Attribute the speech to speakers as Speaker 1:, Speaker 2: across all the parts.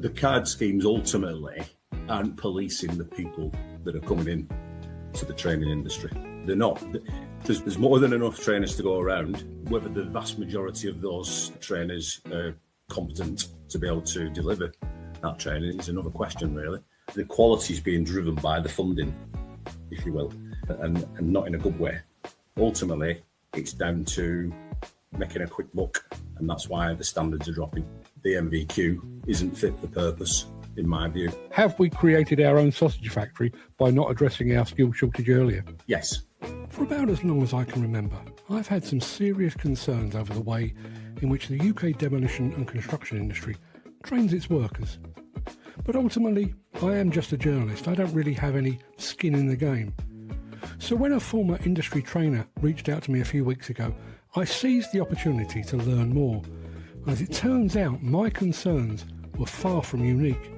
Speaker 1: The card schemes ultimately aren't policing the people that are coming in to the training industry. They're not. There's more than enough trainers to go around. Whether the vast majority of those trainers are competent to be able to deliver that training is another question, really. The quality is being driven by the funding, if you will, and not in a good way. Ultimately, it's down to making a quick buck, and that's why the standards are dropping. The MVQ isn't fit for purpose, in my view.
Speaker 2: Have we created our own sausage factory by not addressing our skill shortage earlier?
Speaker 1: Yes.
Speaker 2: For about as long as I can remember, I've had some serious concerns over the way in which the UK demolition and construction industry trains its workers. But ultimately, I am just a journalist. I don't really have any skin in the game. So when a former industry trainer reached out to me a few weeks ago, I seized the opportunity to learn more. As it turns out, my concerns were far from unique.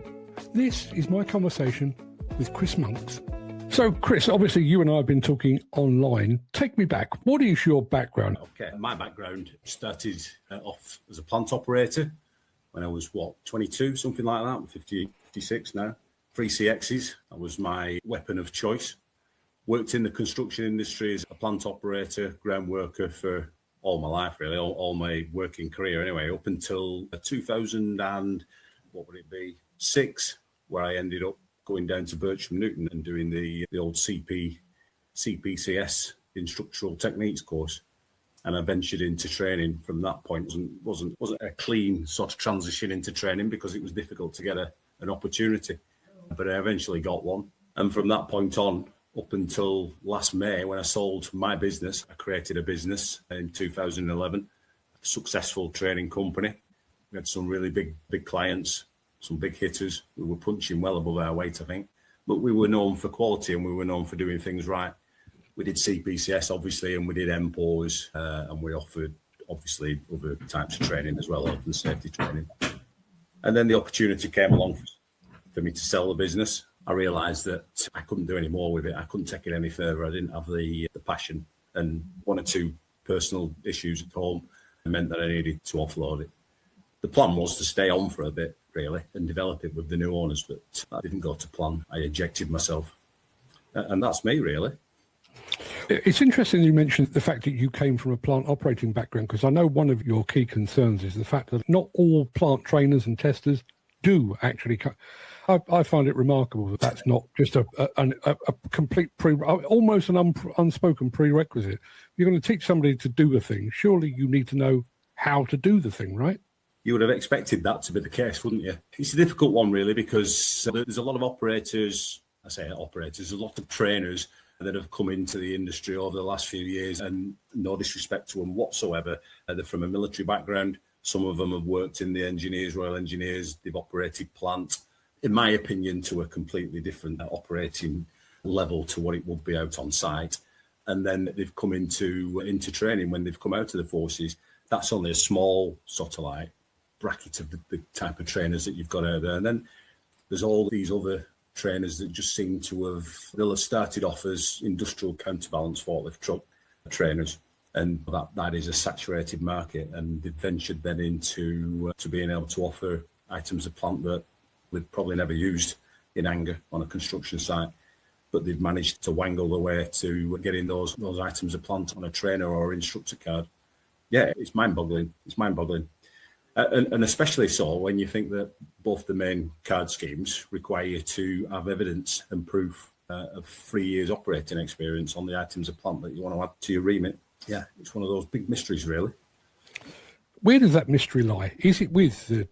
Speaker 2: This is my conversation with Chris Monks. So, Chris, obviously you and I have been talking online. Take me back. What is your background?
Speaker 1: Okay, my background started off as a plant operator when I was, 22, something like that. I'm 56 now. 3 CXs, that was my weapon of choice. Worked in the construction industry as a plant operator, ground worker for all my life, really, all my working career anyway, up until 2006, where I ended up going down to Bircham Newton and doing the old CPCS in structural techniques course. And I ventured into training from that point. Wasn't a clean sort of transition into training because it was difficult to get an opportunity. But I eventually got one. And from that point on, up until last May, when I sold my business, I created a business in 2011, a successful training company. We had some really big clients, some big hitters. We were punching well above our weight, I think. But we were known for quality and we were known for doing things right. We did CPCS, obviously, and we did NPORS, and we offered, obviously, other types of training as well, health and safety training. And then the opportunity came along for me to sell the business. I realised that I couldn't do any more with it. I couldn't take it any further. I didn't have the passion, and one or two personal issues at home meant that I needed to offload it. The plan was to stay on for a bit, really, and develop it with the new owners, but that didn't go to plan. I ejected myself. And that's me, really.
Speaker 2: It's interesting you mentioned the fact that you came from a plant operating background, because I know one of your key concerns is the fact that not all plant trainers and testers do actually I find it remarkable that that's not just a complete almost an unspoken prerequisite. You're going to teach somebody to do a thing. Surely you need to know how to do the thing, right?
Speaker 1: You would have expected that to be the case, wouldn't you? It's a difficult one, really, because there's a lot of operators, there's a lot of trainers that have come into the industry over the last few years, and no disrespect to them whatsoever. They're from a military background. Some of them have worked in the engineers, Royal Engineers. They've operated plant, in my opinion, to a completely different operating level to what it would be out on site. And then they've come into training when they've come out of the forces. That's only a small sort of like bracket of the type of trainers that you've got out there. And then there's all these other trainers that just seem to they'll have started off as industrial counterbalance forklift truck trainers. And that is a saturated market. And they've ventured then into to being able to offer items of plant that we've probably never used in anger on a construction site. But they've managed to wangle their way to getting those items of plant on a trainer or instructor card. Yeah, it's mind-boggling. It's mind-boggling. And especially so when you think that both the main card schemes require you to have evidence and proof of 3 years operating experience on the items of plant that you want to add to your remit. Yeah, it's one of those big mysteries, really.
Speaker 2: Where does that mystery lie? Is it with the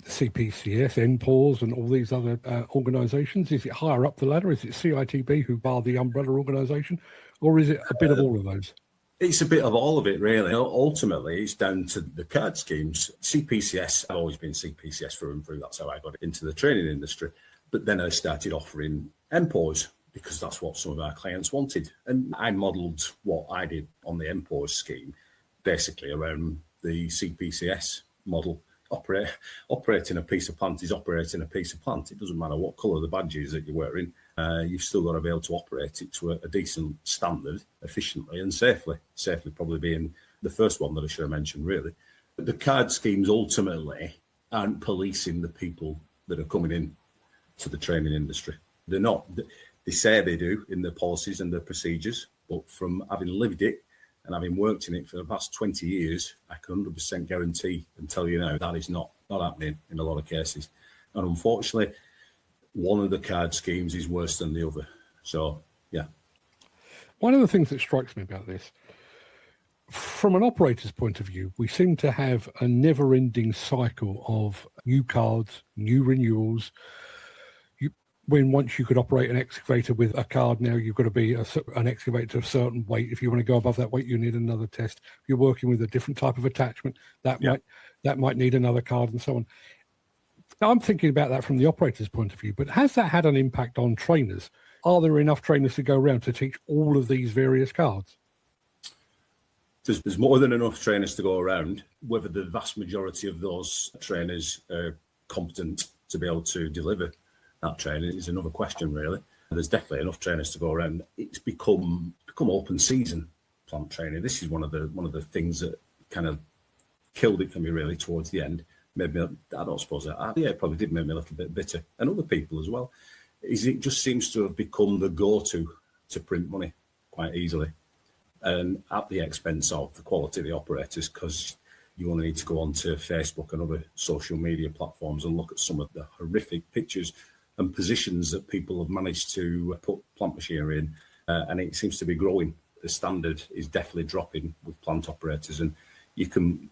Speaker 2: CPCS, NPORS and all these other organisations? Is it higher up the ladder? Is it CITB, who are the umbrella organisation? Or is it a bit of all of those?
Speaker 1: It's a bit of all of it, really. Ultimately, it's down to the card schemes. CPCS, I've always been CPCS through and through. That's how I got into the training industry. But then I started offering NPORS because that's what some of our clients wanted. And I modelled what I did on the NPORS scheme, basically around the CPCS model. Operating a piece of plant is operating a piece of plant. It doesn't matter what colour the badge is that you're wearing. You've still got to be able to operate it to a decent standard, efficiently and safely. Safely probably being the first one that I should have mentioned, really. But the card schemes ultimately aren't policing the people that are coming in to the training industry. They're not. They say they do in their policies and their procedures, but from having lived it and having worked in it for the past 20 years, I can 100% guarantee and tell you now that is not happening in a lot of cases. And unfortunately, one of the card schemes is worse than the other. So, yeah.
Speaker 2: One of the things that strikes me about this, from an operator's point of view, we seem to have a never-ending cycle of new cards, new renewals. Once you could operate an excavator with a card, now you've got to be an excavator of a certain weight. If you want to go above that weight, you need another test. If you're working with a different type of attachment, that might need another card, and so on. I'm thinking about that from the operator's point of view, but has that had an impact on trainers? Are there enough trainers to go around to teach all of these various cards?
Speaker 1: There's more than enough trainers to go around. Whether the vast majority of those trainers are competent to be able to deliver that training is another question, really. There's definitely enough trainers to go around. It's become open season plant training. This is one of the things that kind of killed it for me, really, towards the end. Made me, I don't suppose that. Yeah, it probably did make me a little bit bitter, and other people as well. It just seems to have become the go-to to print money quite easily, and at the expense of the quality of the operators, because you only need to go onto Facebook and other social media platforms and look at some of the horrific pictures and positions that people have managed to put plant machinery in, and it seems to be growing. The standard is definitely dropping with plant operators, and you can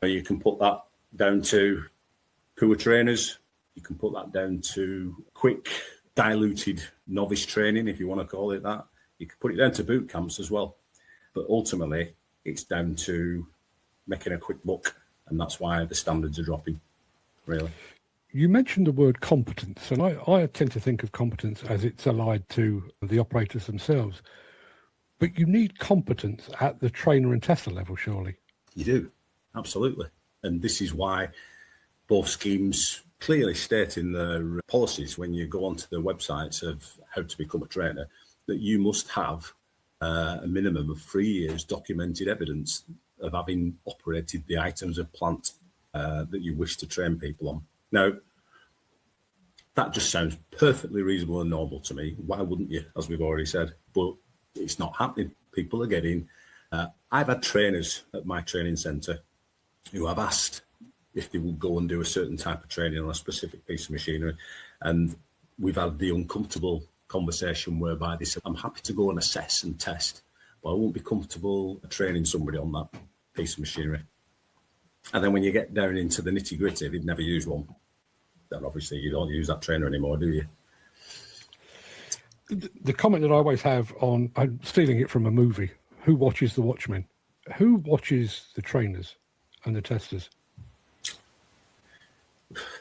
Speaker 1: put that down to poor trainers. You can put that down to quick, diluted novice training, if you want to call it that. You can put it down to boot camps as well. But ultimately, it's down to making a quick buck, and that's why the standards are dropping, really.
Speaker 2: You mentioned the word competence, and I tend to think of competence as it's allied to the operators themselves. But you need competence at the trainer and tester level, surely?
Speaker 1: You do, absolutely. And this is why both schemes clearly state in their policies, when you go onto their websites of how to become a trainer, that you must have a minimum of 3 years documented evidence of having operated the items of plant that you wish to train people on. Now, that just sounds perfectly reasonable and normal to me. Why wouldn't you, as we've already said? But it's not happening. People are getting... I've had trainers at my training centre who have asked if they would go and do a certain type of training on a specific piece of machinery. And we've had the uncomfortable conversation whereby they said, I'm happy to go and assess and test, but I won't be comfortable training somebody on that piece of machinery. And then when you get down into the nitty gritty, they've never used one. Then obviously you don't use that trainer anymore, do you?
Speaker 2: The comment that I always have on, I'm stealing it from a movie, who watches the Watchmen? Who watches the trainers and the testers?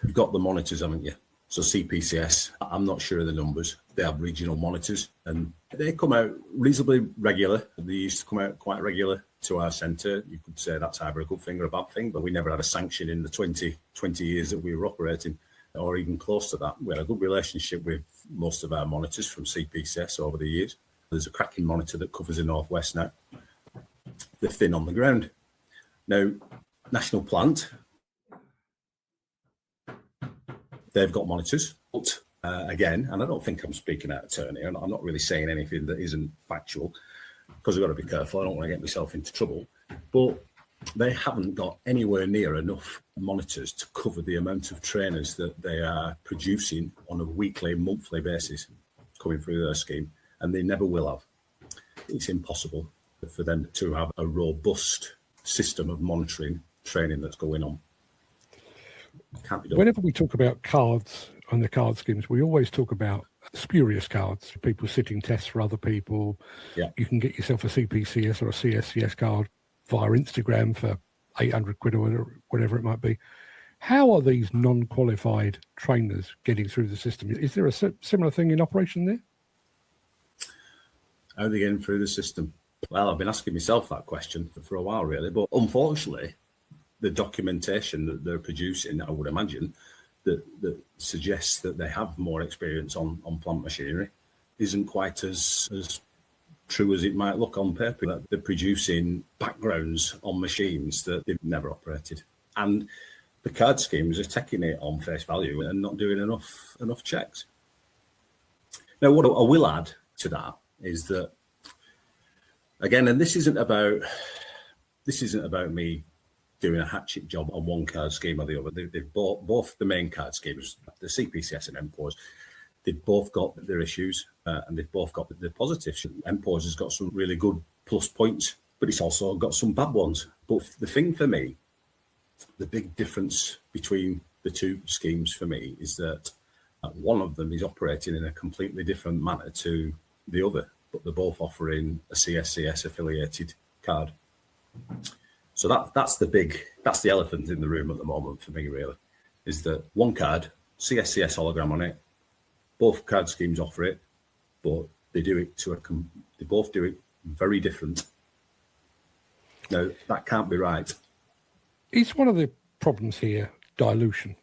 Speaker 1: You've got the monitors, haven't you? So CPCS, I'm not sure of the numbers. They have regional monitors, and they come out reasonably regular. They used to come out quite regular to our centre. You could say that's either a good thing or a bad thing, but we never had a sanction in the 20 years that we were operating, or even close to that. We had a good relationship with most of our monitors from CPCS over the years. There's a cracking monitor that covers the Northwest now. They're thin on the ground. Now, National Plant, they've got monitors, but again, and I don't think I'm speaking out of turn here, I'm not really saying anything that isn't factual, because I've got to be careful, I don't want to get myself into trouble, but they haven't got anywhere near enough monitors to cover the amount of trainers that they are producing on a weekly, monthly basis coming through their scheme, and they never will have. It's impossible for them to have a robust system of monitoring training that's going on. Can't be done.
Speaker 2: Whenever we talk about cards and the card schemes, we always talk about spurious cards, people sitting tests for other people.
Speaker 1: Yeah.
Speaker 2: You can get yourself a CPCS or a CSCS card via Instagram for 800 quid or whatever it might be. How are these non-qualified trainers getting through the system? Is there a similar thing in operation there?
Speaker 1: How are they getting through the system? Well, I've been asking myself that question for a while, really, but unfortunately, the documentation that they're producing, I would imagine, that suggests that they have more experience on plant machinery isn't quite as true as it might look on paper. That they're producing backgrounds on machines that they've never operated. And the card schemes are taking it on face value and not doing enough checks. Now, what I will add to that is that, again, and this isn't about me doing a hatchet job on one card scheme or the other. They've both the main card schemes, the CPCS and NPORS. They've both got their issues and they've both got their positives. NPORS has got some really good plus points, but it's also got some bad ones. But the thing for me, the big difference between the two schemes for me is that one of them is operating in a completely different manner to the other, but they're both offering a CSCS affiliated card. So that's the elephant in the room at the moment for me, really, is that one card, CSCS hologram on it, both card schemes offer it, but they do it they both do it very different. Now, that can't be right.
Speaker 2: Is one of the problems here dilution?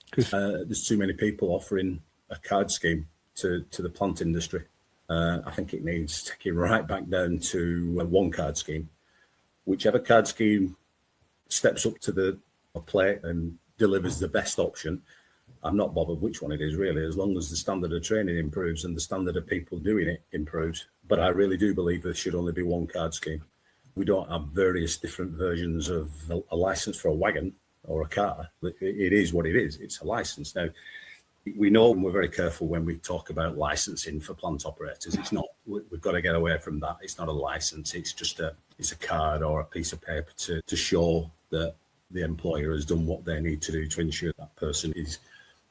Speaker 2: Because
Speaker 1: there's too many people offering a card scheme to the plant industry. I think it needs taking right back down to one card scheme. Whichever card scheme steps up to the plate and delivers the best option, I'm not bothered which one it is, really, as long as the standard of training improves and the standard of people doing it improves. But I really do believe there should only be one card scheme. We don't have various different versions of a license for a wagon or a car. It is what it is. It's a license. Now, we know, and we're very careful when we talk about licensing for plant operators. It's not, we've got to get away from that. It's not a license. It's just it's a card or a piece of paper to show that the employer has done what they need to do to ensure that person is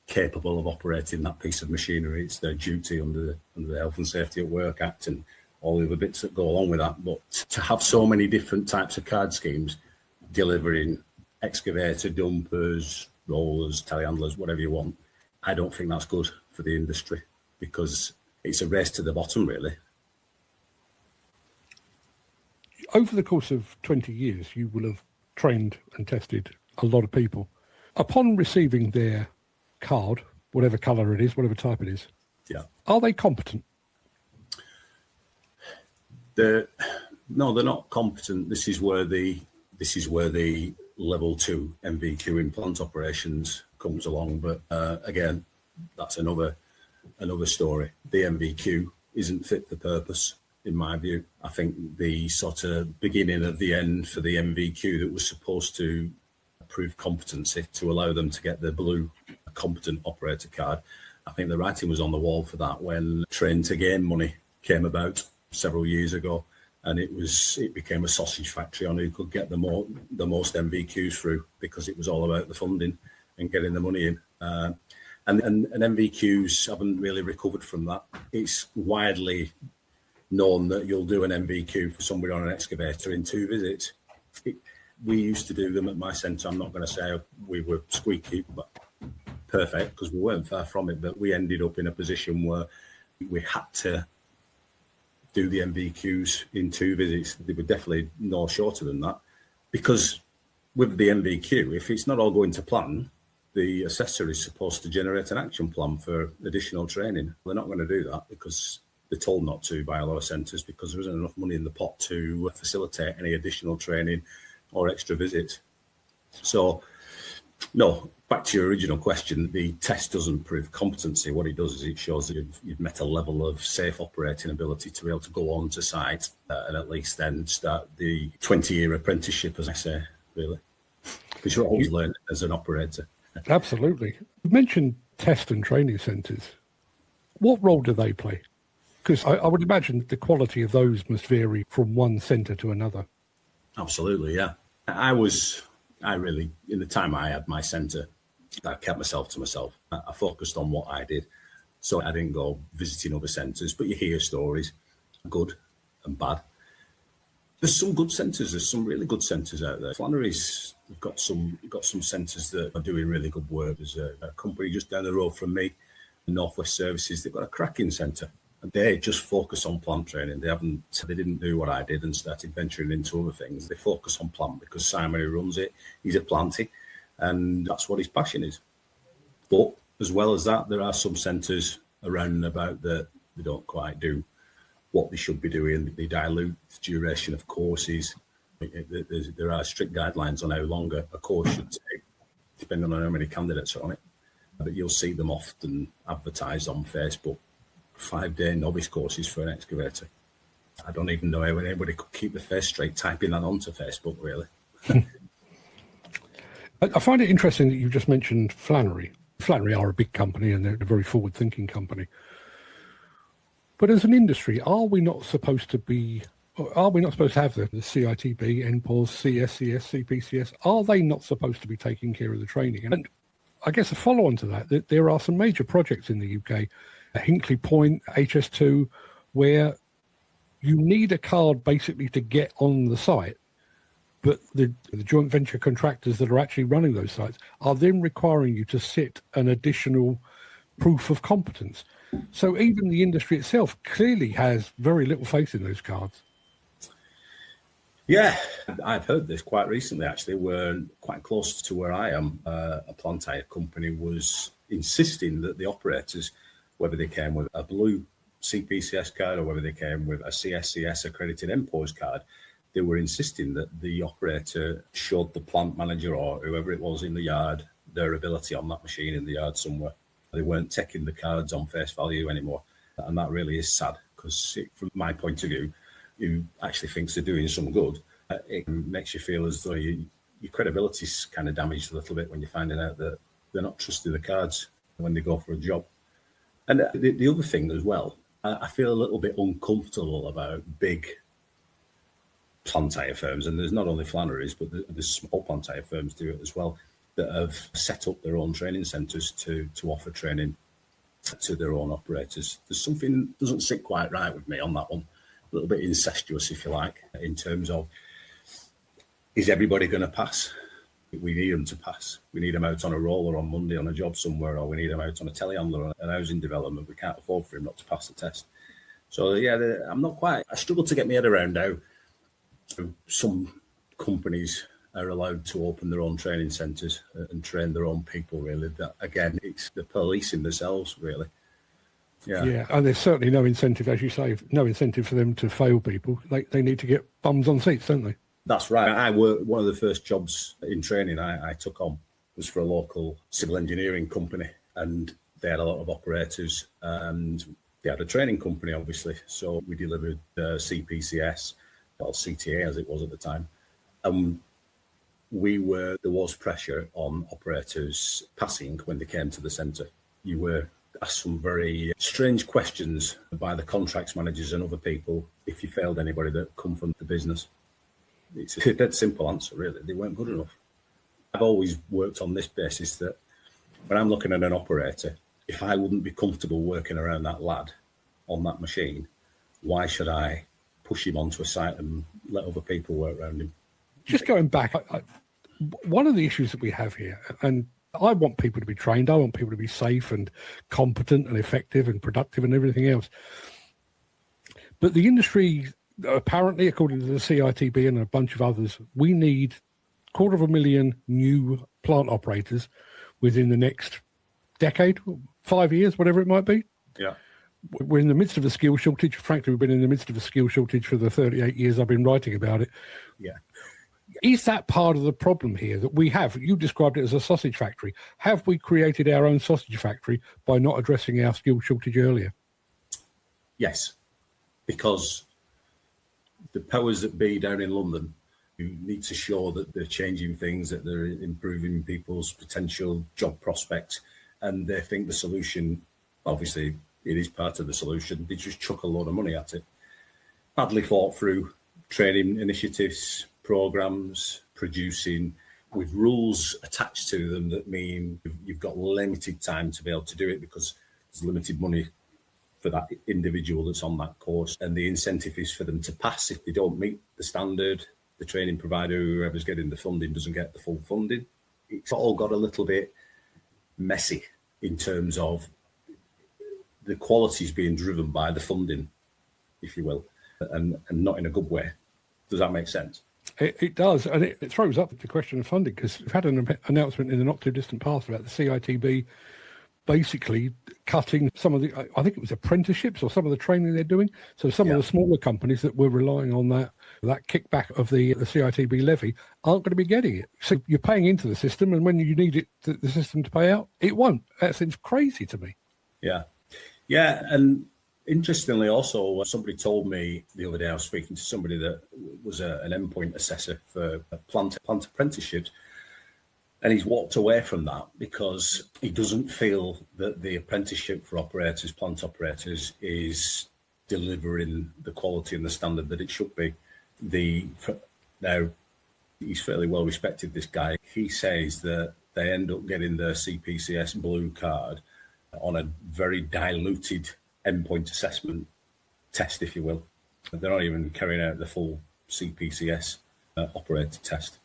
Speaker 1: capable of operating that piece of machinery. It's their duty under the Health and Safety at Work Act and all the other bits that go along with that. But to have so many different types of card schemes delivering excavator, dumpers, rollers, telehandlers, whatever you want, I don't think that's good for the industry, because it's a race to the bottom, really.
Speaker 2: Over the course of 20 years, you will have trained and tested a lot of people. Upon receiving their card, whatever colour it is, whatever type it is, are they competent? No, they're not competent. This is where the level 2 MVQ in plant operations comes along. But again, that's another story. The MVQ isn't fit for purpose, in my view. I think the sort of beginning of the end for the MVQ that was supposed to prove competency to allow them to get the blue competent operator card, I think the writing was on the wall for that when Train to Gain money came about several years ago, and it became a sausage factory on who could get the most MVQs through, because it was all about the funding and getting the money in. And MVQs haven't really recovered from that. It's widely known that you'll do an MVQ for somebody on an excavator in 2 visits. We used to do them at my centre. I'm not going to say we were squeaky, but perfect, because we weren't far from it. But we ended up in a position where we had to do the MVQs in 2 visits. They were definitely no shorter than that, because with the MVQ, if it's not all going to plan, the assessor is supposed to generate an action plan for additional training. They're not going to do that because they're told not to by a lot of centres, because there isn't enough money in the pot to facilitate any additional training or extra visits. So, no, back to your original question, the test doesn't prove competency. What it does is it shows that you've met a level of safe operating ability to be able to go on to site and at least then start the 20-year apprenticeship, as I say, really. Because you're always learning as an operator. Absolutely. You mentioned test and training centres. What role do they play? Because I would imagine the quality of those must vary from one centre to another.
Speaker 1: Absolutely, yeah. I really, in the time I had my centre, I kept myself to myself. I focused on what I did. So I didn't go visiting other centres, but you hear stories, good and bad. There's some good centres. There's some really good centres out there. Flannery's got some centres that are doing really good work. There's a company just down the road from me, Northwest Services. They've got a cracking centre, and they just focus on plant training. They didn't do what I did and started venturing into other things. They focus on plant because Simon, who runs it, he's a planty, and that's what his passion is. But as well as that, there are some centres around and about that they don't quite do what they should be doing. They dilute the duration of courses. There are strict guidelines on how long a course should take. depending on how many candidates are on it. But you'll see them often advertised on Facebook, 5-day novice courses for an excavator. I don't even know how anybody could keep the face straight typing that onto Facebook, really.
Speaker 2: I find it interesting that you just mentioned Flannery. Flannery are a big company and they're a very forward-thinking company. But as an industry, are we not supposed to have the CITB, NPORS, CSCS, CPCS? Are they not supposed to be taking care of the training? And I guess a follow-on to that there are some major projects in the UK, Hinkley Point, HS2, where you need a card basically to get on the site. But the joint venture contractors that are actually running those sites are then requiring you to sit an additional proof of competence. So even the industry itself clearly has very little faith in those cards.
Speaker 1: Yeah, I've heard this quite recently, actually, where quite close to where I am, a plant hire company was insisting that the operators, whether they came with a blue CPCS card or whether they came with a CSCS accredited NPORS card, they were insisting that the operator showed the plant manager or whoever it was in the yard their ability on that machine in the yard somewhere. They weren't taking the cards on face value anymore. And that really is sad, because from my point of view, who actually thinks they're doing some good, it makes you feel as though your credibility's kind of damaged a little bit when you're finding out that they're not trusting the cards when they go for a job. And the other thing as well, I feel a little bit uncomfortable about big plant hire firms, and there's not only Flannery's, but there's small plant hire firms do it as well, that have set up their own training centres to offer training to their own operators. There's something that doesn't sit quite right with me on that one. A little bit incestuous, if you like, in terms of, is everybody going to pass? We need them to pass. We need them out on a roller on Monday on a job somewhere, or we need them out on a telehandler on an housing development. We can't afford for him not to pass the test. So yeah, I struggle to get my head around how some companies are allowed to open their own training centres and train their own people, really. That, again, it's the policing themselves, really. Yeah,
Speaker 2: and there's certainly no incentive, as you say, no incentive for them to fail people. They need to get bums on seats, don't they?
Speaker 1: That's right. One of the first jobs in training I took on was for a local civil engineering company, and they had a lot of operators, and they had a training company, obviously. So we delivered CPCS, or CTA as it was at the time. There was pressure on operators passing when they came to the centre. You were asked some very strange questions by the contracts managers and other people if you failed anybody that come from the business. It's a dead simple answer, really. They weren't good enough. I've always worked on this basis that when I'm looking at an operator, if I wouldn't be comfortable working around that lad on that machine, why should I push him onto a site and let other people work around him?
Speaker 2: Just going back, one of the issues that we have here, and I want people to be trained, I want people to be safe and competent and effective and productive and everything else. But the industry, apparently, according to the CITB and a bunch of others, we need 250,000 new plant operators within the next decade, 5 years, whatever it might be.
Speaker 1: Yeah.
Speaker 2: We're in the midst of a skill shortage. Frankly, we've been in the midst of a skill shortage for the 38 years I've been writing about it.
Speaker 1: Yeah.
Speaker 2: Is that part of the problem here that we have? You described it as a sausage factory. Have we created our own sausage factory by not addressing our skill shortage earlier?
Speaker 1: Yes, because the powers that be down in London who need to show that they're changing things, that they're improving people's potential job prospects, and they think the solution, obviously it is part of the solution, they just chuck a load of money at it. Badly thought through training initiatives, programs, producing with rules attached to them that mean you've got limited time to be able to do it because there's limited money for that individual that's on that course, and the incentive is for them to pass. If they don't meet the standard, the training provider, whoever's getting the funding, doesn't get the full funding. It's all got a little bit messy in terms of the quality's being driven by the funding, if you will, and not in a good way. Does that make sense?
Speaker 2: It does, and it throws up the question of funding, because we've had an announcement in the not too distant past about the CITB basically cutting some of the, I think it was apprenticeships or some of the training they're doing. So some of the smaller companies that were relying on that kickback of the CITB levy aren't going to be getting it. So you're paying into the system, and when you need it, the system to pay out, it won't. That seems crazy to me.
Speaker 1: Yeah. And interestingly, also, somebody told me the other day, I was speaking to somebody that was an endpoint assessor for plant apprenticeships, and he's walked away from that because he doesn't feel that the apprenticeship for operators, plant operators, is delivering the quality and the standard that it should be. Now, he's fairly well respected, this guy. He says that they end up getting their CPCS blue card on a very diluted endpoint assessment test, if you will. They're not even carrying out the full CPCS operator test.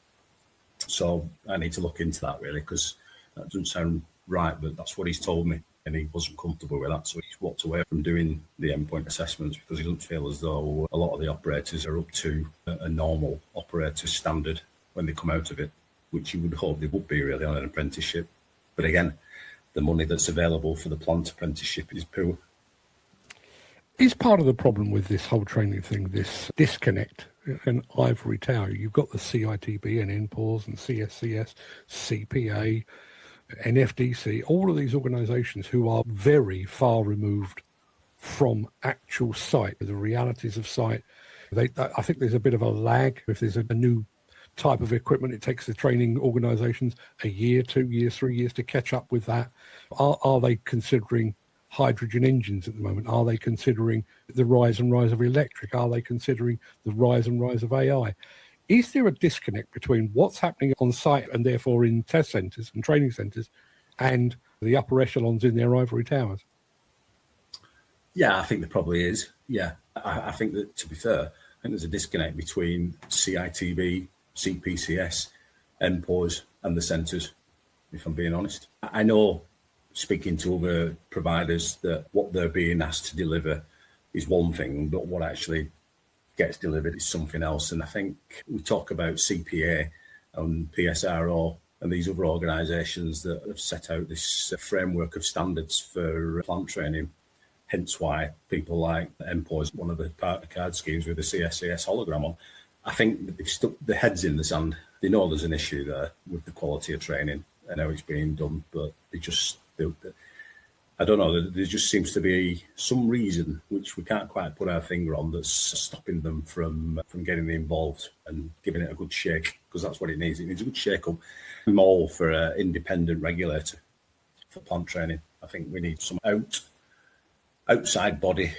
Speaker 1: So I need to look into that, really, because that doesn't sound right, but that's what he's told me, and he wasn't comfortable with that. So he's walked away from doing the endpoint assessments because he doesn't feel as though a lot of the operators are up to a normal operator standard when they come out of it, which you would hope they would be, really, on an apprenticeship. But again, the money that's available for the plant apprenticeship is poor.
Speaker 2: Is part of the problem with this whole training thing, this disconnect and ivory tower? You've got the CITB and NPORS and CSCS, CPA, NFDC, all of these organisations who are very far removed from actual site, the realities of site. I think there's a bit of a lag. If there's a new type of equipment, it takes the training organisations a year, 2 years, 3 years to catch up with that. Are they considering hydrogen engines at the moment? Are they considering the rise and rise of electric? Are they considering the rise and rise of AI? Is there a disconnect between what's happening on site and therefore in test centres and training centres and the upper echelons in their ivory towers?
Speaker 1: Yeah, I think there probably is. Yeah, I think that, to be fair, I think there's a disconnect between CITB, CPCS, NPORS and the centres, if I'm being honest. I know, speaking to other providers, that what they're being asked to deliver is one thing, but what actually gets delivered is something else. And I think we talk about CPA and PSRO and these other organisations that have set out this framework of standards for plant training, hence why people like NPORS, one of the partner card schemes with the CSCS hologram on, I think they've stuck their heads in the sand. They know there's an issue there with the quality of training and how it's being done, but I don't know, there just seems to be some reason which we can't quite put our finger on that's stopping them from getting involved and giving it a good shake, because that's what it needs. It needs a good shake-up. I'm all for an independent regulator for plant training. I think we need some outside body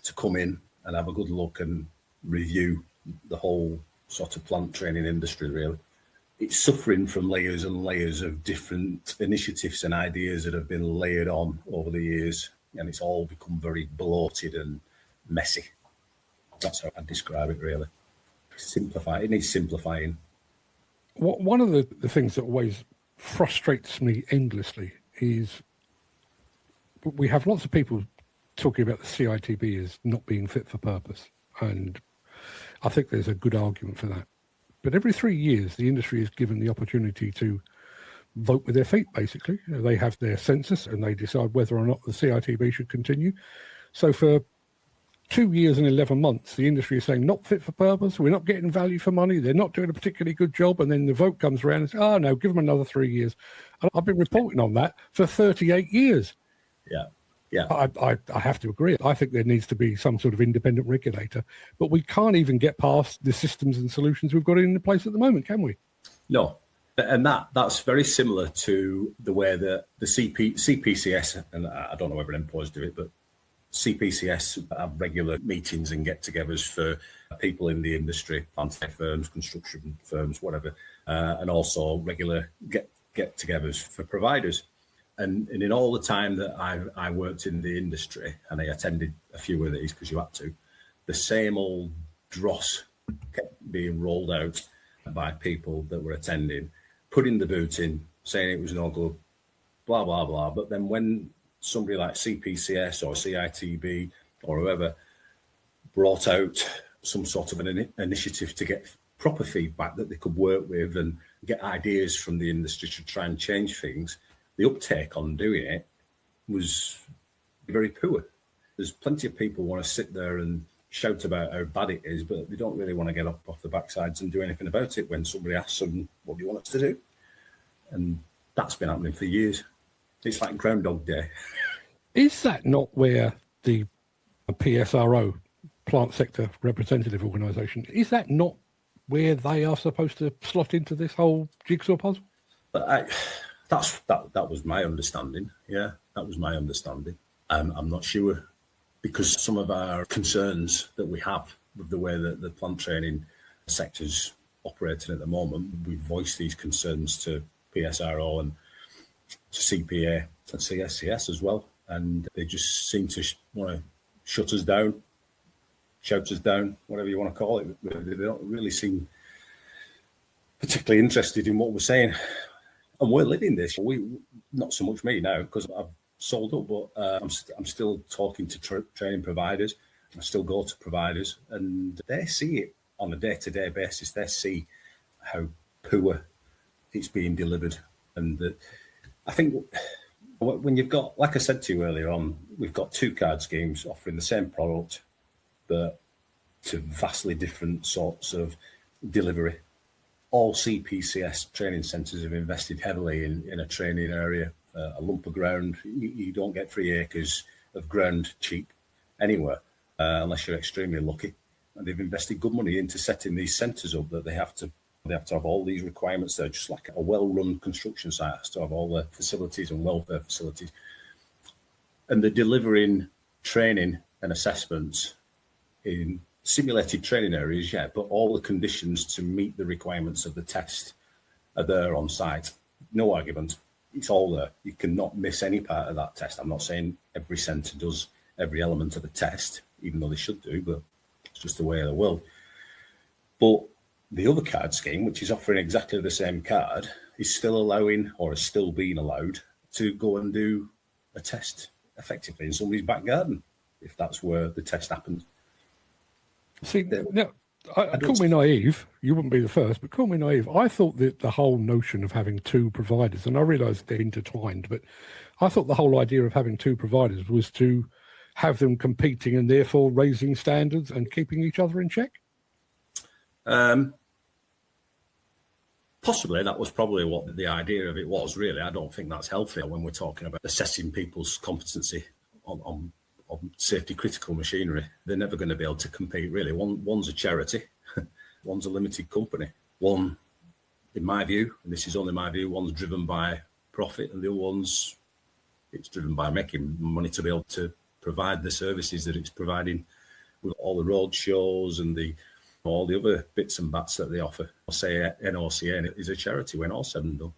Speaker 1: to come in and have a good look and review the whole sort of plant training industry, really. It's suffering from layers and layers of different initiatives and ideas that have been layered on over the years, and it's all become very bloated and messy. That's how I describe it, really. It needs simplifying.
Speaker 2: One of the things that always frustrates me endlessly is we have lots of people talking about the CITB as not being fit for purpose, and I think there's a good argument for that. But every 3 years, the industry is given the opportunity to vote with their feet, basically. They have their census and they decide whether or not the CITB should continue. So for 2 years and 11 months, the industry is saying not fit for purpose, we're not getting value for money, they're not doing a particularly good job, and then the vote comes around and says, oh no, give them another 3 years. And I've been reporting on that for 38 years.
Speaker 1: Yeah,
Speaker 2: I have to agree. I think there needs to be some sort of independent regulator, but we can't even get past the systems and solutions we've got in place at the moment, can we?
Speaker 1: No, and that's very similar to the way that the CPCS, and I don't know whether NPORS do it, but CPCS have regular meetings and get-togethers for people in the industry, plant firms, construction firms, whatever, and also regular get-togethers for providers. And in all the time that I worked in the industry, and I attended a few of these because you had to, the same old dross kept being rolled out by people that were attending, putting the boot in, saying it was no good, blah, blah, blah. But then when somebody like CPCS or CITB or whoever brought out some sort of an initiative to get proper feedback that they could work with and get ideas from the industry to try and change things, the uptake on doing it was very poor. There's plenty of people want to sit there and shout about how bad it is, but they don't really want to get up off the backsides and do anything about it when somebody asks them, what do you want us to do? And that's been happening for years. It's like Groundhog Day.
Speaker 2: Is that not where the PSRO, Plant Sector Representative Organisation, is that not where they are supposed to slot into this whole jigsaw puzzle?
Speaker 1: But that was my understanding. Yeah, that was my understanding. I'm not sure, because some of our concerns that we have with the way that the plant training sector's operating at the moment, we've voiced these concerns to PSRO and to CPA and CSCS as well, and they just seem to want to shut us down, shout us down, whatever you want to call it. They don't really seem particularly interested in what we're saying, and we're living this. Not so much me now, because I've sold up, but I'm still talking to training providers. I still go to providers, and they see it on a day-to-day basis. They see how poor it's being delivered. And I think when you've got, like I said to you earlier on, we've got two card schemes offering the same product, but to vastly different sorts of delivery. All CPCS training centres have invested heavily in a training area. A lump of ground, you don't get 3 acres of ground cheap anywhere, unless you're extremely lucky. And they've invested good money into setting these centres up, that they have to have all these requirements. They're just like a well-run construction site has to have all the facilities and welfare facilities. And they're delivering training and assessments in simulated training areas, yeah, but all the conditions to meet the requirements of the test are there on site. No argument. It's all there. You cannot miss any part of that test. I'm not saying every centre does every element of the test, even though they should do, but it's just the way of the world. But the other card scheme, which is offering exactly the same card, is still allowing, or is still being allowed, to go and do a test effectively in somebody's back garden, if that's where the test happens.
Speaker 2: See, now, call me naive, you wouldn't be the first, but call me naive. I thought that the whole notion of having two providers, and I realise they're intertwined, but I thought the whole idea of having two providers was to have them competing and therefore raising standards and keeping each other in check.
Speaker 1: Possibly that was probably what the idea of it was, really. I don't think that's healthy when we're talking about assessing people's competency on safety critical machinery. They're never going to be able to compete, really. One's a charity, one's a limited company. One, in my view, and this is only my view, one's driven by profit, and the other one's, it's driven by making money to be able to provide the services that it's providing with all the road shows and all the other bits and bats that they offer. I'll say NOCN is a charity when all's said and done.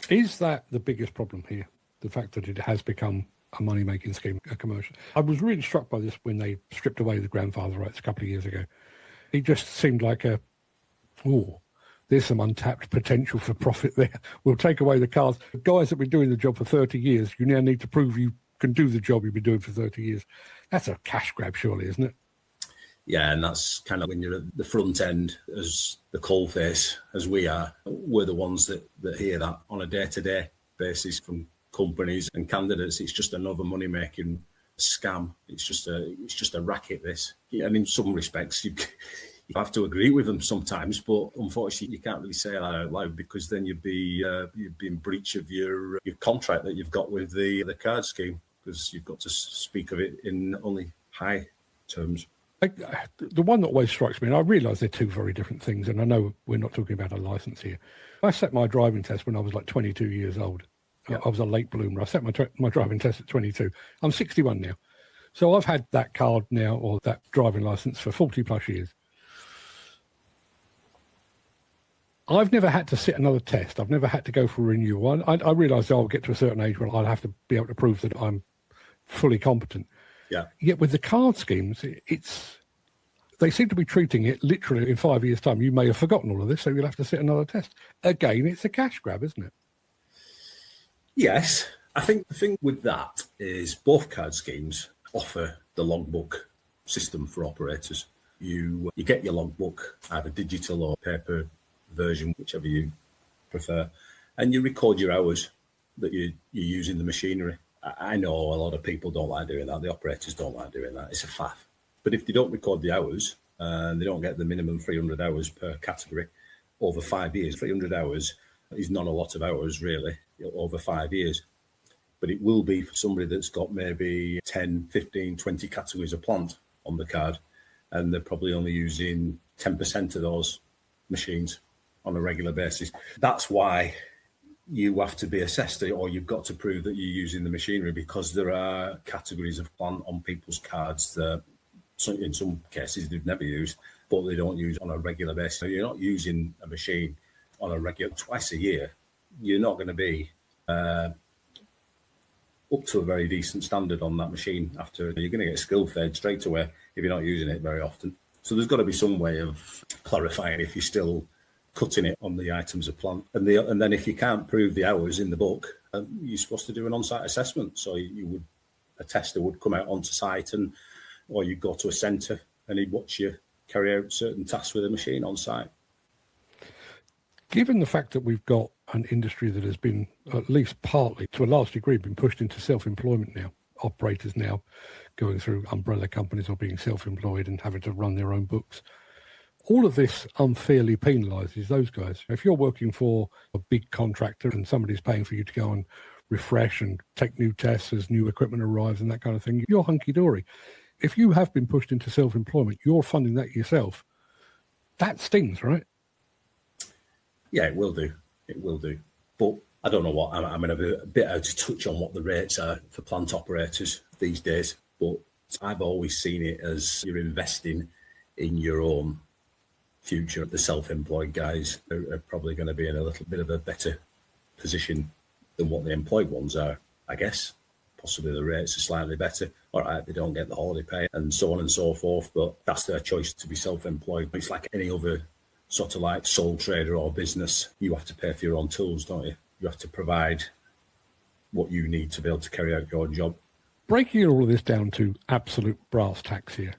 Speaker 2: Is that the biggest problem here? The fact that it has become a money-making scheme, a commercial? I was really struck by this when they stripped away the grandfather rights a couple of years ago. It just seemed like there's some untapped potential for profit there. We'll take away the cars. The guys that have been doing the job for 30 years, you now need to prove you can do the job you've been doing for 30 years. That's a cash grab, surely, isn't it?
Speaker 1: Yeah, and that's kind of when you're at the front end as the coalface, as we are. We're the ones that hear that on a day-to-day basis from companies and candidates. It's just another money-making scam. It's just a racket, this. And in some respects, you have to agree with them sometimes, but unfortunately, you can't really say that out loud, because then you'd be in breach of your contract that you've got with the card scheme, because you've got to speak of it in only high terms.
Speaker 2: The one that always strikes me, and I realise they're two very different things, and I know we're not talking about a licence here. I sat my driving test when I was like 22 years old. Yeah. I was a late bloomer. I sat my driving test at 22. I'm 61 now. So I've had that card now, or that driving licence, for 40 plus years. I've never had to sit another test. I've never had to go for a renewal. I realise I'll get to a certain age when I'll have to be able to prove that I'm fully competent.
Speaker 1: Yeah.
Speaker 2: Yet with the card schemes, they seem to be treating it literally in 5 years' time. You may have forgotten all of this, so you'll have to sit another test. Again, it's a cash grab, isn't it?
Speaker 1: Yes. I think the thing with that is both card schemes offer the logbook system for operators. You get your logbook, either digital or paper version, whichever you prefer, and you record your hours that you're using the machinery. I know a lot of people don't like doing that. The operators don't like doing that. It's a faff. But if they don't record the hours and they don't get the minimum 300 hours per category over 5 years, 300 hours is not a lot of hours really over 5 years. But it will be for somebody that's got maybe 10, 15, 20 categories of plant on the card, and they're probably only using 10% of those machines on a regular basis. That's why you have to be assessed, or you've got to prove that you're using the machinery, because there are categories of plant on people's cards that in some cases they've never used, but they don't use on a regular basis. So you're not using a machine on a regular twice a year. You're not going to be up to a very decent standard on that machine. After you're going to get skill fade straight away if you're not using it very often. So there's got to be some way of clarifying if you're still cutting it on the items of plant. And then if you can't prove the hours in the book, you're supposed to do an on-site assessment. So a tester would come out onto site, or you'd go to a centre and he'd watch you carry out certain tasks with a machine on site.
Speaker 2: Given the fact that we've got an industry that has been, at least partly, to a large degree, been pushed into self-employment now, operators now going through umbrella companies or being self-employed and having to run their own books, all of this unfairly penalises those guys. If you're working for a big contractor and somebody's paying for you to go and refresh and take new tests as new equipment arrives and that kind of thing, you're hunky-dory. If you have been pushed into self-employment, you're funding that yourself. That stings, right?
Speaker 1: Yeah, it will do. It will do. But I don't know what, I'm going to be a bit out of touch on what the rates are for plant operators these days. But I've always seen it as you're investing in your own future. The self-employed guys are probably going to be in a little bit of a better position than what the employed ones are, I guess. Possibly the rates are slightly better. All right, they don't get the holiday pay and so on and so forth, but that's their choice to be self-employed. It's like any other sort of like sole trader or business. You have to pay for your own tools, don't you? You have to provide what you need to be able to carry out your job.
Speaker 2: Breaking all of this down to absolute brass tacks here,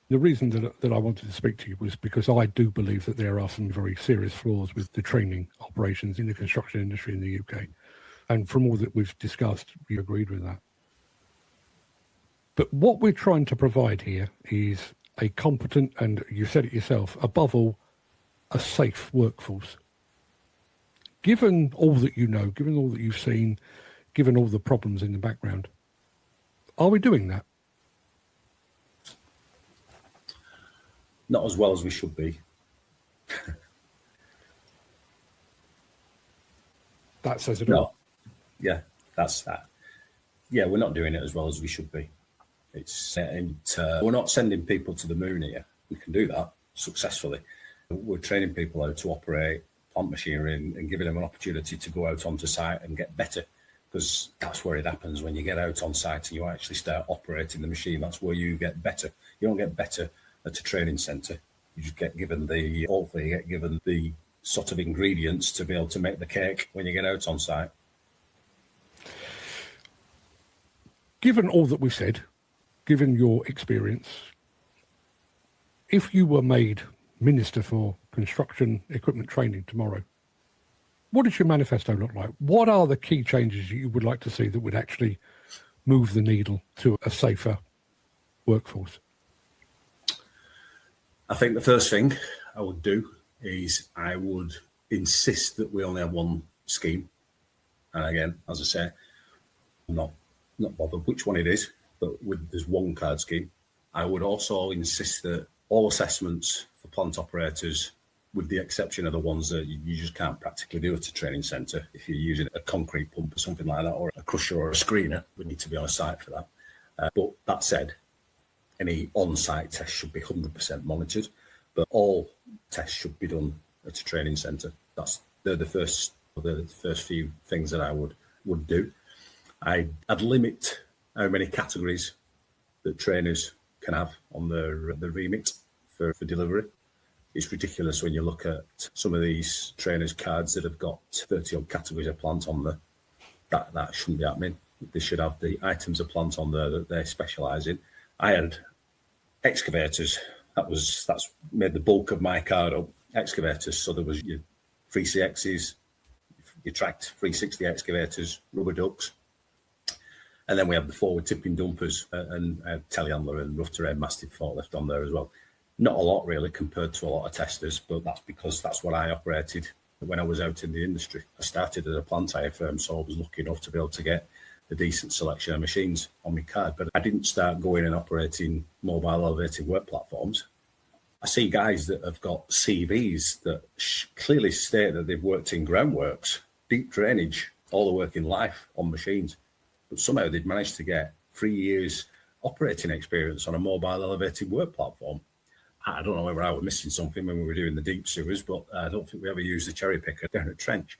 Speaker 2: the reason that I wanted to speak to you was because I do believe that there are some very serious flaws with the training operations in the construction industry in the UK. And from all that we've discussed, you agreed with that. But what we're trying to provide here is a competent, and you said it yourself, above all, a safe workforce. Given all that you know, given all that you've seen, given all the problems in the background, are we doing that?
Speaker 1: Not as well as we should be.
Speaker 2: That says it all.
Speaker 1: Yeah, that's that. Yeah, we're not doing it as well as we should be. We're not sending people to the moon here. We can do that successfully. We're training people how to operate plant machinery and giving them an opportunity to go out onto site and get better, because that's where it happens. When you get out on site and you actually start operating the machine, that's where you get better. You don't get better at a training centre. You just get given hopefully you get given the sort of ingredients to be able to make the cake when you get out on site.
Speaker 2: Given all that we've said, given your experience, if you were made Minister for Construction Equipment Training tomorrow, what does your manifesto look like? What are the key changes you would like to see that would actually move the needle to a safer workforce?
Speaker 1: I think the first thing I would do is I would insist that we only have one scheme. And again, as I say, I'm not bothered which one it is, but there's one card scheme. I would also insist that all assessments for plant operators, with the exception of the ones that you just can't practically do at a training centre, if you're using a concrete pump or something like that, or a crusher or a screener, we need to be on site for that. But that said, any on-site tests should be 100% monitored, but all tests should be done at a training centre. They're the first few things that I would do. I'd limit how many categories that trainers can have on the remit for delivery. It's ridiculous when you look at some of these trainers' cards that have got 30 odd categories of plant on there. That shouldn't be happening. They should have the items of plant on there that they specialise in. I had excavators. That's made the bulk of my card up. Excavators. So there was your 3CXs, your tracked 360 excavators, rubber ducks. And then we have the forward tipping dumpers and telehandler and rough terrain mastiff forklift on there as well. Not a lot really compared to a lot of testers, but that's because that's what I operated when I was out in the industry. I started at a plant hire firm, so I was lucky enough to be able to get a decent selection of machines on my card. But I didn't start going and operating mobile elevated work platforms. I see guys that have got CVs that clearly state that they've worked in groundworks, deep drainage, all the working life on machines. But somehow they'd managed to get 3 years operating experience on a mobile elevated work platform. I don't know whether I was missing something when we were doing the deep sewers, but I don't think we ever used the cherry picker down at Trench.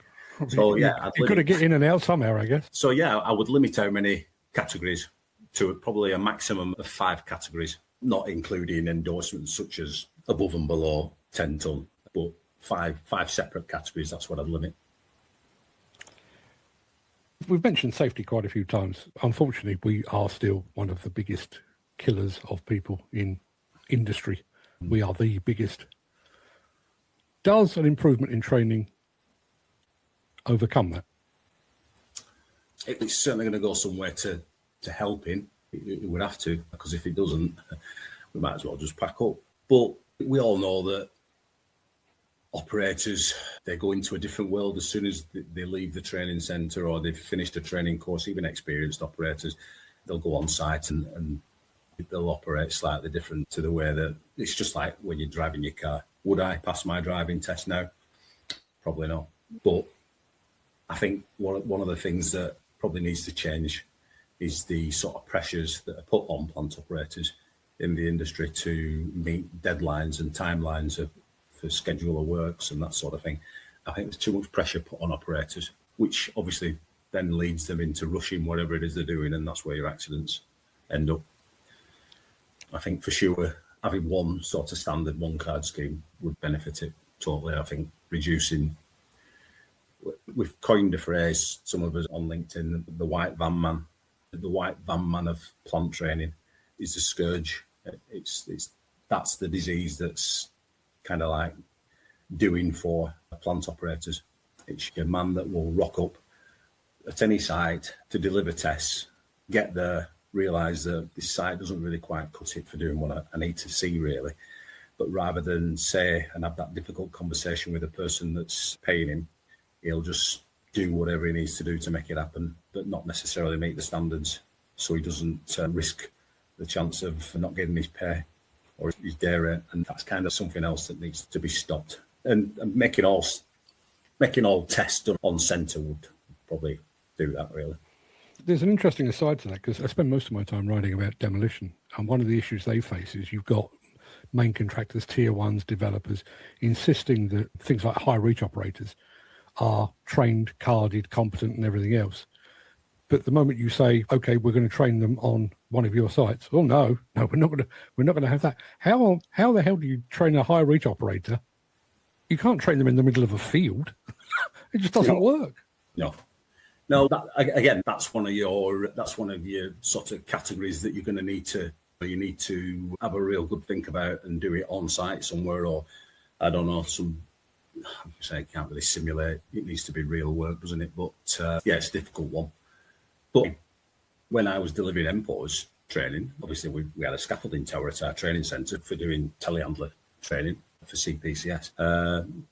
Speaker 1: So yeah,
Speaker 2: you've got to get in and out somehow, I guess.
Speaker 1: So yeah, I would limit how many categories to probably a maximum of 5 categories, not including endorsements such as above and below 10 ton, but five separate categories. That's what I'd limit.
Speaker 2: We've mentioned safety quite a few times. Unfortunately, we are still one of the biggest killers of people in industry. We are the biggest. Does an improvement in training overcome that?
Speaker 1: It's certainly going to go somewhere to helping. It would have to, because if it doesn't, we might as well just pack up. But we all know that operators, they go into a different world as soon as they leave the training centre or they've finished a training course. Even experienced operators, they'll go on site and they'll operate slightly different to the way that it's just like when you're driving your car. Would I pass my driving test now? Probably not. But I think one of the things that probably needs to change is the sort of pressures that are put on plant operators in the industry to meet deadlines and timelines for schedule of works and that sort of thing. I think there's too much pressure put on operators, which obviously then leads them into rushing whatever it is they're doing, and that's where your accidents end up. I think for sure having one sort of standard one card scheme would benefit it totally. I think reducing, we've coined a phrase, some of us on LinkedIn, the white van man. The white van man of plant training is a scourge. That's the disease that's kind of like doing for plant operators. It's a man that will rock up at any site to deliver tests, get there, realise that this site doesn't really quite cut it for doing what I need to see really. But rather than say and have that difficult conversation with the person that's paying him, he'll just do whatever he needs to do to make it happen, but not necessarily meet the standards. So he doesn't risk the chance of not getting his pay or his day rate. And that's kind of something else that needs to be stopped. And making all tests done on centre would probably do that really.
Speaker 2: There's an interesting aside to that, because I spend most of my time writing about demolition. And one of the issues they face is you've got main contractors, tier ones, developers, insisting that things like high reach operators are trained, carded, competent and everything else. But the moment you say, okay, we're going to train them on one of your sites, oh no, we're not going to have that. How the hell do you train a high reach operator? You can't train them in the middle of a field. It just doesn't work.
Speaker 1: No, that's one of your sort of categories that you're going to need to have a real good think about and do it on site somewhere, or I don't know, it can't really simulate. It needs to be real work, doesn't it? But it's a difficult one. But when I was delivering NPORS training, obviously we had a scaffolding tower at our training centre for doing telehandler training for CPCS.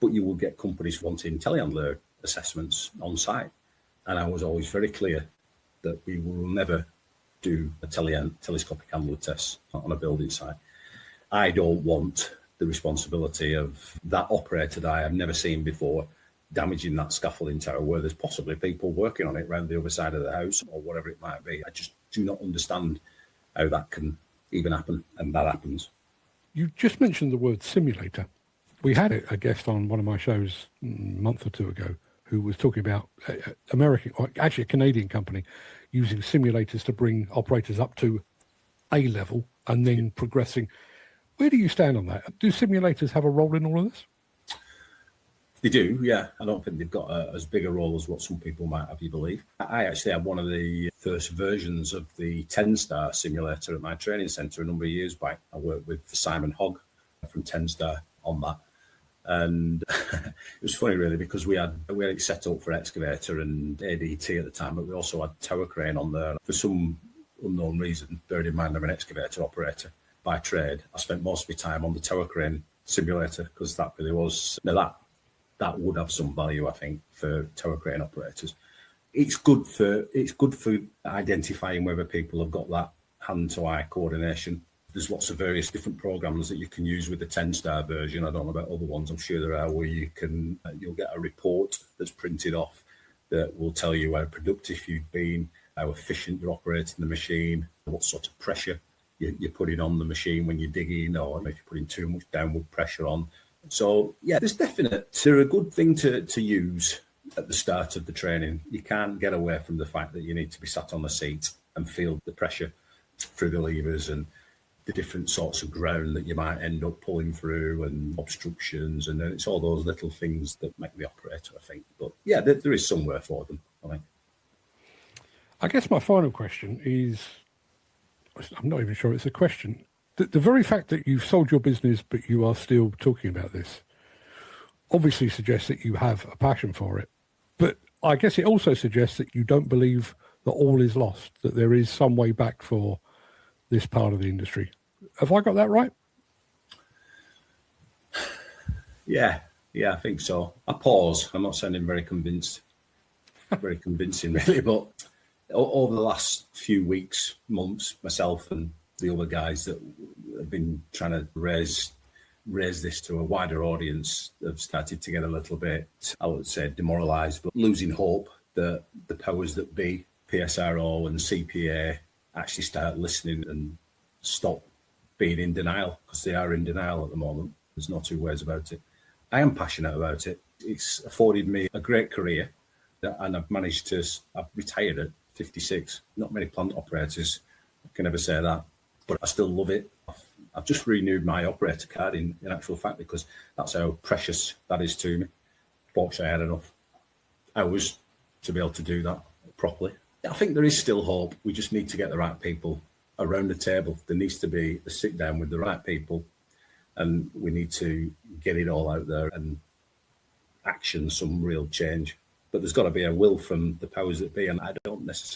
Speaker 1: But you would get companies wanting telehandler assessments on site. And I was always very clear that we will never do a telescopic handler test on a building site. I don't want the responsibility of that operator that I have never seen before damaging that scaffolding tower where there's possibly people working on it around the other side of the house or whatever it might be. I just do not understand how that can even happen, and that happens.
Speaker 2: You just mentioned the word simulator. We had a guest on one of my shows a month or two ago who was talking about a Canadian company using simulators to bring operators up to A level and then progressing. Where do you stand on that? Do simulators have a role in all of this?
Speaker 1: They do, yeah. I don't think they've got as big a role as what some people might have you believe. I actually had one of the first versions of the 10-star simulator at my training centre a number of years back. I worked with Simon Hogg from 10-star on that. And it was funny really because we had it set up for excavator and ADT at the time, but we also had tower crane on there. For some unknown reason, bearing in mind I'm an excavator operator by trade, I spent most of my time on the tower crane simulator because that really was, now that would have some value, I think, for tower crane operators. It's good for identifying whether people have got that hand-to-eye coordination. There's lots of various different programs that you can use with the 10-star version. I don't know about other ones. I'm sure there are where you'll get a report that's printed off that will tell you how productive you've been, how efficient you're operating the machine, what sort of pressure you're putting on the machine when you're digging, or if you're putting too much downward pressure on. So yeah, they're a good thing to use at the start of the training. You can't get away from the fact that you need to be sat on the seat and feel the pressure through the levers and the different sorts of ground that you might end up pulling through and obstructions, and then it's all those little things that make the operator, I think. But yeah, there is somewhere for them, I think.
Speaker 2: I guess my final question is, I'm not even sure it's a question. The very fact that you've sold your business but you are still talking about this obviously suggests that you have a passion for it. But I guess it also suggests that you don't believe that all is lost, that there is some way back for this part of the industry. Have I got that right?
Speaker 1: Yeah, I think so. I pause. I'm not sounding very convincing really, but over the last few weeks, months, myself and the other guys that have been trying to raise this to a wider audience have started to get a little bit, I would say, demoralised, but losing hope that the powers that be, PSRO and CPA, actually start listening and stop being in denial, because they are in denial at the moment. There's no two ways about it. I am passionate about it. It's afforded me a great career, and I've retired at 56. Not many plant operators can ever say that, but I still love it. I've just renewed my operator card in actual fact, because that's how precious that is to me. Fortunately, I had enough hours to be able to do that properly. I think there is still hope. We just need to get the right people around the table. There needs to be a sit down with the right people, and we need to get it all out there and action some real change. But there's got to be a will from the powers that be, and I don't necessarily